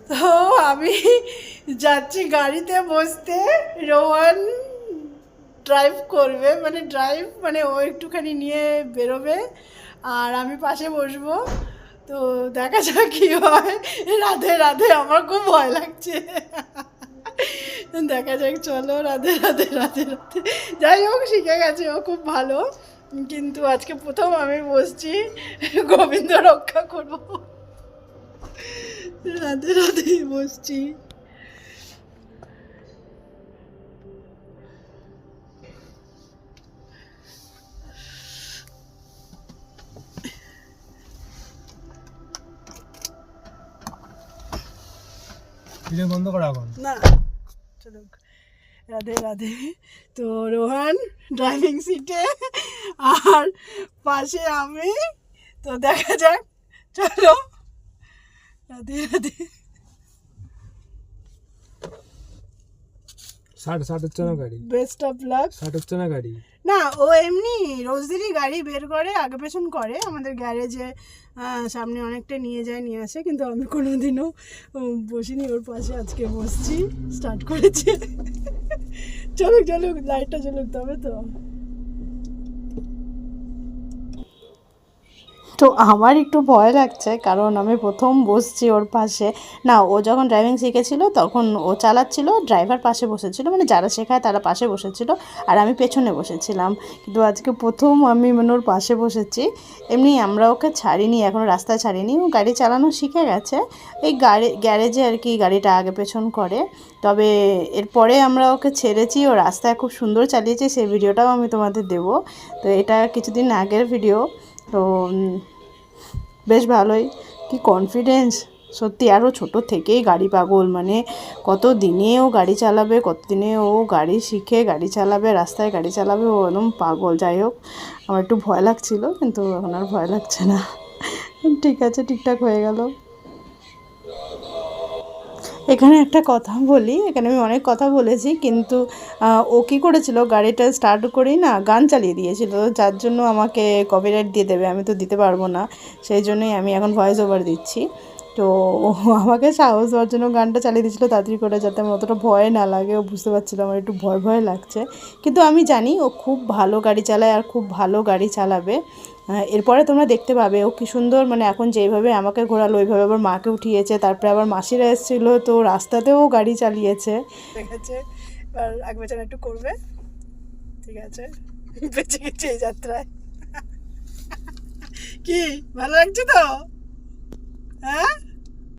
তো আমি যাচ্ছি গাড়িতে বসতে, রোহান ড্রাইভ করবে, মানে ড্রাইভ মানে ও একটুখানি নিয়ে বেরোবে আর আমি পাশে বসবো। তো দেখা যাক কী হয়। রাধে রাধে, আমার খুব ভয় লাগছে। দেখা যাক, চলো, রাধে রাধে রাধে রাধে। যাই হোক, শিখে গেছে ও খুব ভালো, কিন্তু আজকে প্রথম আমি বসছি, গোবিন্দ রক্ষা করবো। রাধে রাধে বসছি। বন্ধ করা এখন না, চলো, রাধে রাধে। তো রোহান ড্রাইভিং সিটে আর পাশে আমি। তো দেখা যাক, চলো, রাধে রাধে। ষাট হচ্ছে না গাড়ি, বেস্ট অফ লাক। ষাট হচ্ছে না গাড়ি না, ও এমনি রোজদেরই গাড়ি বের করে, আগে পেছন করে আমাদের গ্যারেজে, সামনে অনেকটা নিয়ে যায় নিয়ে আসে, কিন্তু আমি কোনোদিনও বসিনি ওর পাশে, আজকে বসছি, স্টার্ট করেছে। চলুক চলুক, লাইটটা চলুক তবে তো। তো আমার একটু ভয় লাগছে, কারণ আমি প্রথম বসছি ওর পাশে। না, ও যখন ড্রাইভিং শিখেছিল তখন ও চালাচ্ছিল, ড্রাইভার পাশে বসেছিল, মানে যারা শেখায় তারা পাশে বসেছিল আর আমি পেছনে বসেছিলাম। কিন্তু আজকে প্রথম আমি মানে ওর পাশে বসেছি। এমনি আমরা ওকে ছাড়িনি, এখনও রাস্তায় ছাড়িনি, ও গাড়ি চালানো শিখে গেছে। এই গ্যারেজে আর কি গাড়িটা আগে পেছন করে। তবে এরপরে আমরা ওকে ছেড়েছি, ও রাস্তায় খুব সুন্দর চালিয়েছে, সেই ভিডিওটাও আমি তোমাদের দেবো। তো এটা কিছুদিন আগের ভিডিও। তো বেশ ভালোই, কি কনফিডেন্স সত্যি। আরও ছোটো থেকেই গাড়ি পাগল, মানে কত দিনে ও গাড়ি চালাবে, কত দিনে ও গাড়ি শিখে গাড়ি চালাবে, রাস্তায় গাড়ি চালাবে, ও একদম পাগল। যাই হোক, আমার একটু ভয় লাগছিল, কিন্তু এখন আর ভয় লাগছে না। ঠিক আছে, ঠিকঠাক হয়ে গেল। এখানে একটা কথা বলি, এখানে আমি অনেক কথা বলেছি, কিন্তু ও কী করেছিল, গাড়িটা স্টার্ট করেই না গান চালিয়ে দিয়েছিল, যার জন্য আমাকে কপিরাইট দিয়ে দেবে, আমি তো দিতে পারবো না। সেই জন্যই আমি এখন ভয়েস ওভার দিচ্ছি। তো ও আমাকে সাহস দেওয়ার জন্য গানটা চালিয়ে দিয়েছিলো তাড়াতাড়ি করে, যাতে আমার অতটা ভয় না লাগে। ও বুঝতে পারছিল আমার একটু ভয় ভয় লাগছে, কিন্তু আমি জানি ও খুব ভালো গাড়ি চালায় আর খুব ভালো গাড়ি চালাবে। এরপরে তোমরা দেখতে পাবে ও কী সুন্দর, মানে এখন যেইভাবে আমাকে ঘোরালো ওইভাবে আবার মাকে উঠিয়েছে, তারপরে আবার মাসিরা এসেছিলো, তো রাস্তাতেও গাড়ি চালিয়েছে। ঠিক আছে, এবার আগ পেছনে একটু করবে। ঠিক আছে, বেঁচে গেছে এই যাত্রায়। কি ভালো লাগছে তো? হ্যাঁ।